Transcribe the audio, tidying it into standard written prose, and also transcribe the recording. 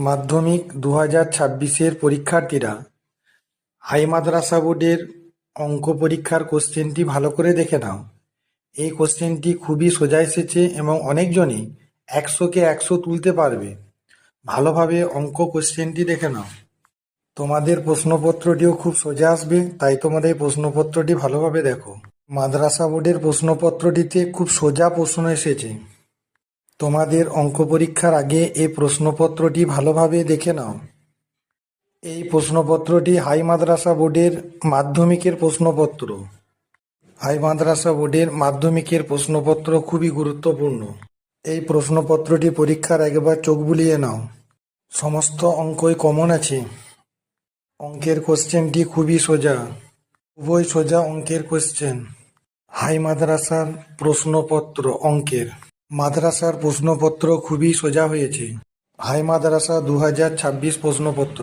মাধ্যমিক 2026-এর পরীক্ষার্থীরা হাই মাদ্রাসা বোর্ডের অঙ্ক পরীক্ষার কোশ্চেনটি ভালো করে দেখে নাও। এই কোশ্চেনটি খুবই সোজা এসেছে এবং অনেকজনই 100-কে 100 তুলতে পারবে। ভালোভাবে অঙ্ক কোশ্চেনটি দেখে নাও। তোমাদের প্রশ্নপত্রটিও খুব সোজা আসবে, তাই তোমাদের প্রশ্নপত্রটি ভালোভাবে দেখো। মাদ্রাসা বোর্ডের প্রশ্নপত্রটিতে খুব সোজা প্রশ্ন এসেছে। তোমাদের অঙ্ক পরীক্ষার আগে এই প্রশ্নপত্রটি ভালোভাবে দেখে নাও। এই প্রশ্নপত্রটি হাই মাদ্রাসা বোর্ডের মাধ্যমিকের প্রশ্নপত্র। হাই মাদ্রাসা বোর্ডের মাধ্যমিকের প্রশ্নপত্র খুবই গুরুত্বপূর্ণ। এই প্রশ্নপত্রটি পরীক্ষার একবার চোখ বুলিয়ে নাও। সমস্ত অঙ্কই কমন আছে। অঙ্কের কোশ্চেনটি খুবই সোজা, খুবই সোজা অঙ্কের কোশ্চেন। হাই মাদ্রাসার প্রশ্নপত্র অঙ্কের। মাদ্রাসার প্রশ্নপত্র খুবই সোজা হয়েছে। হাই মাদ্রাসা 2026 প্রশ্নপত্র।